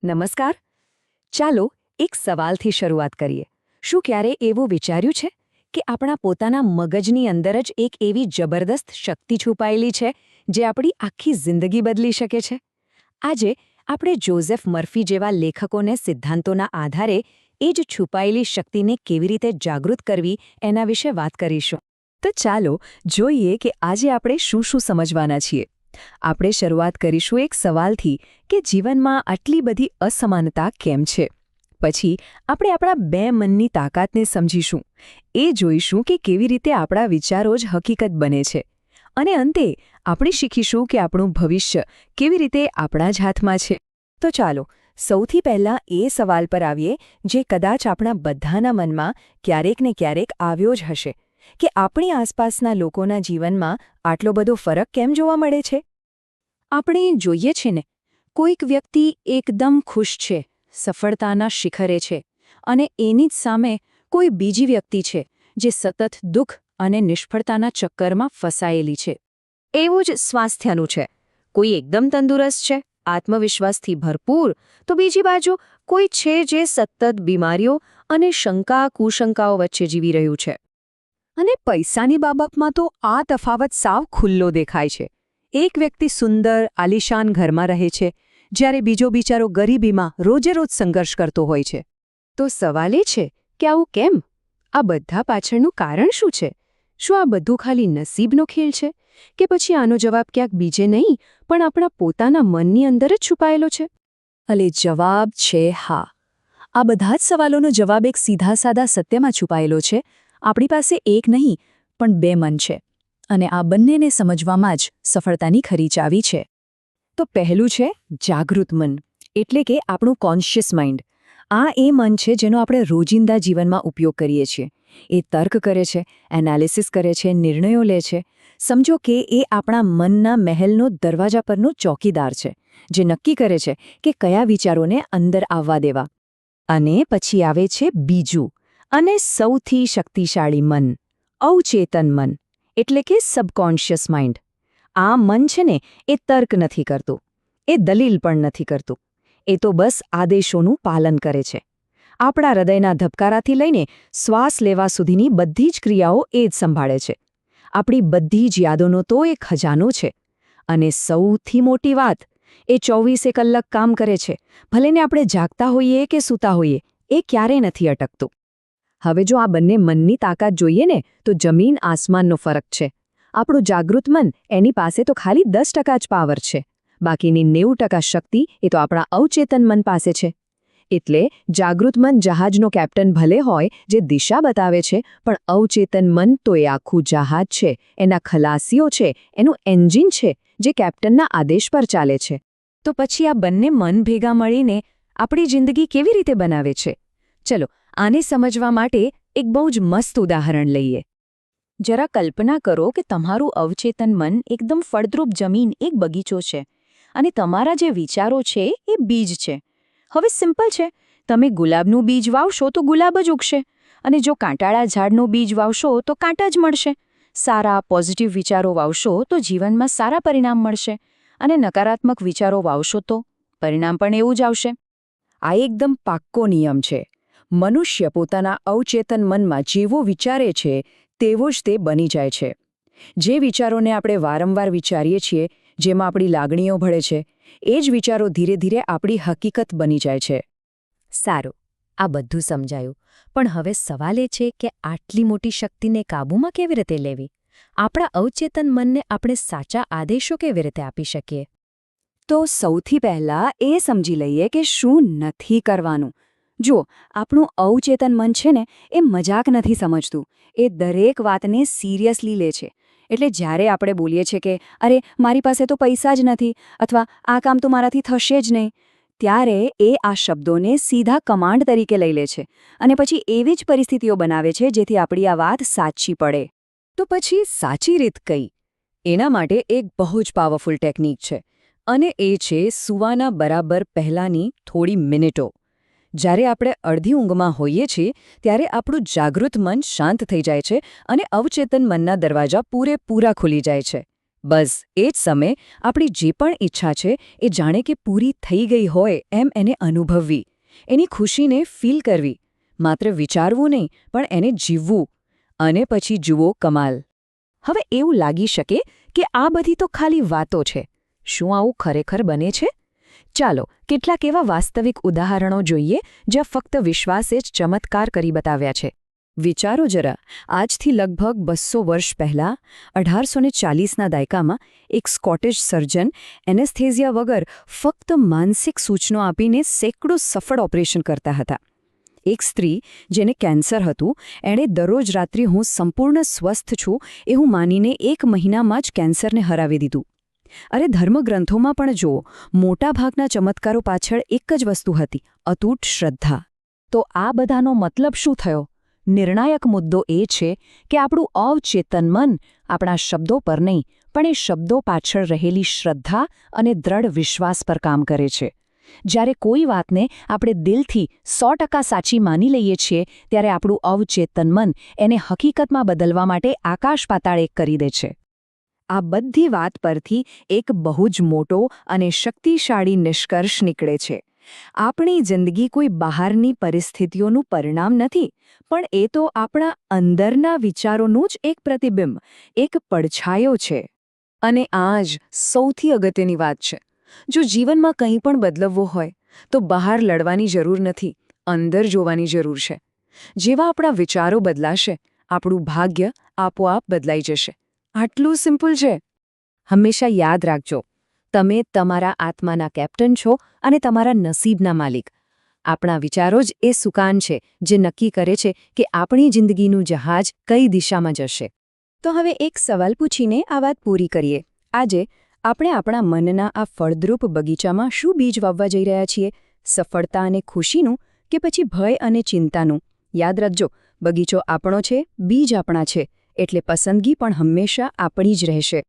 નમસ્કાર. ચાલો એક સવાલથી શરૂઆત કરીએ. શું ક્યારે એવું વિચાર્યું છે કે આપણા પોતાના મગજની અંદર જ એક એવી જબરદસ્ત શક્તિ છુપાયેલી છે જે આપણી આખી જિંદગી બદલી શકે છે? આજે આપણે જોઝેફ મર્ફી જેવા લેખકોને સિદ્ધાંતોના આધારે એ જ છુપાયેલી શક્તિને કેવી રીતે જાગૃત કરવી એના વિશે વાત કરીશું. તો ચાલો જોઈએ કે આજે આપણે શું સમજવાના છીએ. આપણે શરૂઆત કરીશું એક સવાલથી કે જીવનમાં આટલી બધી અસમાનતા કેમ છે. પછી આપણે આપણા બે મનની તાકાતને સમજીશું. એ જોઈશું કે કેવી રીતે આપણા વિચારો જ હકીકત બને છે. અને અંતે આપણે શીખીશું કે આપણું ભવિષ્ય કેવી રીતે આપણા જ હાથમાં છે. તો ચાલો સૌથી પહેલાં એ સવાલ પર આવીએ જે કદાચ આપણા બધાના મનમાં ક્યારેક ને ક્યારેક આવ્યો જ હશે કે આપણી આસપાસના લોકોના જીવનમાં આટલો બધો ફરક કેમ જોવા મળે છે. આપણે જોઈએ છે ને, કોઈક વ્યક્તિ એકદમ ખુશ છે, સફળતાના શિખરે છે, અને એની જ સામે કોઈ બીજી વ્યક્તિ છે જે સતત દુઃખ અને નિષ્ફળતાના ચક્કરમાં ફસાયેલી છે. એવું જ સ્વાસ્થ્યનું છે. કોઈ એકદમ તંદુરસ્ત છે, આત્મવિશ્વાસથી ભરપૂર, તો બીજી બાજુ કોઈ છે જે સતત બીમારીઓ અને કુશંકાઓ વચ્ચે જીવી રહ્યું છે. અને પૈસાની બાબતમાં તો આ તફાવત સાવ ખુલ્લો દેખાય છે. એક વ્યક્તિ સુંદર આલિશાન ઘરમાં રહે છે, જ્યારે બીજો બિચારો ગરીબીમાં રોજેરોજ સંઘર્ષ કરતો હોય છે. તો સવાલ એ છે કે આવું કેમ? આ બધા પાછળનું કારણ શું છે? શું આ બધું ખાલી નસીબનો ખેલ છે, કે પછી આનો જવાબ ક્યાંક બીજે નહીં પણ આપણા પોતાના મનની અંદર જ છુપાયેલો છે? અલે જવાબ છે હા. આ બધા જ સવાલોનો જવાબ એક સીધા સાદા સત્યમાં છુપાયેલો છે. આપણી પાસે એક નહીં પણ બે મન છે, અને આ બંનેને સમજવામાં જ સફળતાની ખરી ચાવી છે. તો પહેલું છે જાગૃત મન, એટલે કે આપણું કોન્શિયસ માઇન્ડ. આ એ મન છે જેનો આપણે રોજિંદા જીવનમાં ઉપયોગ કરીએ છીએ. એ તર્ક કરે છે, એનાલિસિસ કરે છે, નિર્ણયો લે છે. સમજો કે એ આપણા મનના મહેલનો દરવાજા પરનો ચોકીદાર છે, જે નક્કી કરે છે કે કયા વિચારોને અંદર આવવા દેવા. અને પછી આવે છે બીજું અને સૌથી શક્તિશાળી મન, અવચેતન મન, એટલે કે સબકોન્શિયસ માઇન્ડ. આ મન છે ને, એ તર્ક નથી કરતું, એ દલીલ પણ નથી કરતું. એ તો બસ આદેશોનું પાલન કરે છે. આપણા હૃદયના ધબકારાથી લઈને શ્વાસ લેવા સુધીની બધી જ ક્રિયાઓ એ જ સંભાળે છે. આપણી બધી જ યાદોનો તો એક ખજાનો છે. અને સૌથી મોટી વાત, એ 24 કલાક કામ કરે છે, ભલે ને આપણે જાગતા હોઈએ કે સૂતા હોઈએ, એ ક્યારેય નથી અટકતું. હવે જો આ બંને મનની તાકાત જોઈએ ને, તો જમીન આસમાનનો ફરક છે. આપણું જાગૃત મન, એની પાસે તો ખાલી 10% જ પાવર છે. બાકીની 90% શક્તિ એ તો આપણા અવચેતન મન પાસે છે. એટલે જાગૃત મન જહાજનો કેપ્ટન ભલે હોય જે દિશા બતાવે છે, પણ અવચેતન મન તો એ આખું જહાજ છે, એના ખલાસીઓ છે, એનું એન્જિન છે, જે કેપ્ટનના આદેશ પર ચાલે છે. તો પછી આ બંને મન ભેગા મળીને આપણી જિંદગી કેવી રીતે બનાવે છે? ચલો આને સમજવા માટે એક બહુ જ મસ્ત ઉદાહરણ લઈએ. જરા કલ્પના કરો કે તમારું અવચેતન મન એકદમ ફળદ્રુપ જમીન, એક બગીચો છે, અને તમારા જે વિચારો છે એ બીજ છે. હવે સિમ્પલ છે, તમે ગુલાબનું બીજ વાવશો તો ગુલાબ જ ઉગશે, અને જો કાંટાળા ઝાડનું બીજ વાવશો તો કાંટા જ મળશે. સારા પોઝિટિવ વિચારો વાવશો તો જીવનમાં સારા પરિણામ મળશે, અને નકારાત્મક વિચારો વાવશો તો પરિણામ પણ એવું જ આવશે. આ એકદમ પાક્કો નિયમ છે. મનુષ્ય પોતાના અવચેતન મનમાં જેવો વિચારે છે તેવો જ તે બની જાય છે. જે વિચારોને આપણે વારંવાર વિચારીએ છીએ, જેમાં આપણી લાગણીઓ ભળે છે, એ જ વિચારો ધીરે ધીરે આપણી હકીકત બની જાય છે. સારું, આ બધું સમજાયું. પણ હવે સવાલ એ છે કે આટલી મોટી શક્તિને કાબૂમાં કેવી રીતે લેવી? આપણા અવચેતન મનને આપણે સાચા આદેશો કેવી રીતે આપી શકીએ? તો સૌથી પહેલાં એ સમજી લઈએ કે શું નથી કરવાનું. જો આપણું અવચેતન મન છે ને, એ મજાક નથી સમજતું, એ દરેક વાતને સિરિયસલી લે છે. એટલે જ્યારે આપણે બોલીએ છીએ કે અરે મારી પાસે તો પૈસા જ નથી, અથવા આ કામ તો મારાથી થશે જ નહીં, ત્યારે એ આ શબ્દોને સીધા કમાન્ડ તરીકે લઈ લે છે, અને પછી એવી જ પરિસ્થિતિઓ બનાવે છે જેથી આપણી આ વાત સાચી પડે. તો પછી સાચી રીત કઈ? એના માટે એક બહુ જ પાવરફુલ ટેકનિક છે, અને એ છે સૂવાના બરાબર પહેલાંની થોડી મિનિટો. જ્યારે આપણે અડધી ઊંઘમાં હોઈએ છીએ ત્યારે આપણું જાગૃત મન શાંત થઈ જાય છે અને અવચેતન મનના દરવાજા પૂરેપૂરા ખુલી જાય છે. બસ એ જ સમયે આપણી જે પણ ઈચ્છા છે એ જાણે કે પૂરી થઈ ગઈ હોય એમ એને અનુભવવી, એની ખુશીને ફીલ કરવી, માત્ર વિચારવું નહીં પણ એને જીવવું, અને પછી જુઓ કમાલ. હવે એવું લાગી શકે કે આ બધી તો ખાલી વાતો છે. શું આવું ખરેખર બને છે? ચાલો કેટલાક એવા વાસ્તવિક ઉદાહરણો જોઈએ જ્યાં ફક્ત વિશ્વાસે જ ચમત્કાર કરી બતાવ્યા છે. વિચારો જરા, આજથી લગભગ 200 વર્ષ પહેલાં 1840ના દાયકામાં એક સ્કોટિશ સર્જન એનેસ્થેઝિયા વગર ફક્ત માનસિક સૂચનો આપીને સેંકડો સફળ ઓપરેશન કરતા હતા. એક સ્ત્રી જેને કેન્સર હતું, એણે દરરોજ રાત્રે હું સંપૂર્ણ સ્વસ્થ છું એવું માનીને 1 મહિનામાં જ કેન્સરને હરાવી દીધું. અરે ધર્મગ્રંથોમાં પણ જુઓ, મોટાભાગના ચમત્કારો પાછળ એક જ વસ્તુ હતી, અતૂટ શ્રદ્ધા. તો આ બધાનો મતલબ શું થયો? નિર્ણાયક મુદ્દો એ છે કે આપણું અવચેતન મન આપણા શબ્દો પર નહીં પણ એ શબ્દો પાછળ રહેલી શ્રદ્ધા અને દ્રઢ વિશ્વાસ પર કામ કરે છે. જ્યારે કોઈ વાતને આપણે દિલથી 100% સાચી માની લઈએ છીએ ત્યારે આપણું અવચેતન મન એને હકીકતમાં બદલવા માટે આકાશ પાતાળ એક કરી દે છે. આ બધી વાત પરથી એક બહુ જ મોટો અને શક્તિશાળી નિષ્કર્ષ નીકળે છે. આપણી જિંદગી કોઈ બહારની પરિસ્થિતિઓનું પરિણામ નથી, પણ એ તો આપણા અંદરના વિચારોનું જ એક પ્રતિબિંબ, એક પડછાયો છે. અને આ જ સૌથી અગત્યની વાત છે. જો જીવનમાં કંઈ પણ બદલવું હોય તો બહાર લડવાની જરૂર નથી, અંદર જોવાની જરૂર છે. જેવા આપણા વિચારો બદલાશે, આપણું ભાગ્ય આપોઆપ બદલાઈ જશે. આટલું સિમ્પલ છે. હંમેશા યાદ રાખજો, તમે તમારા આત્માના કેપ્ટન છો અને તમારા નસીબના માલિક. આપણા વિચારો જ એ સુકાન છે જે નક્કી કરે છે કે આપણી જિંદગીનું જહાજ કઈ દિશામાં જશે. તો હવે એક સવાલ પૂછીને આ વાત પૂરી કરીએ. આજે આપણે આપણા મનના આ ફળદ્રુપ બગીચામાં શું બીજ વાવવા જઈ રહ્યા છીએ? સફળતા અને ખુશીનું કે પછી ભય અને ચિંતાનું? યાદ રાખજો, બગીચો આપણો છે, બીજ આપણા છે, એટલે પસંદગી પણ હંમેશા આપણી જ રહેશે.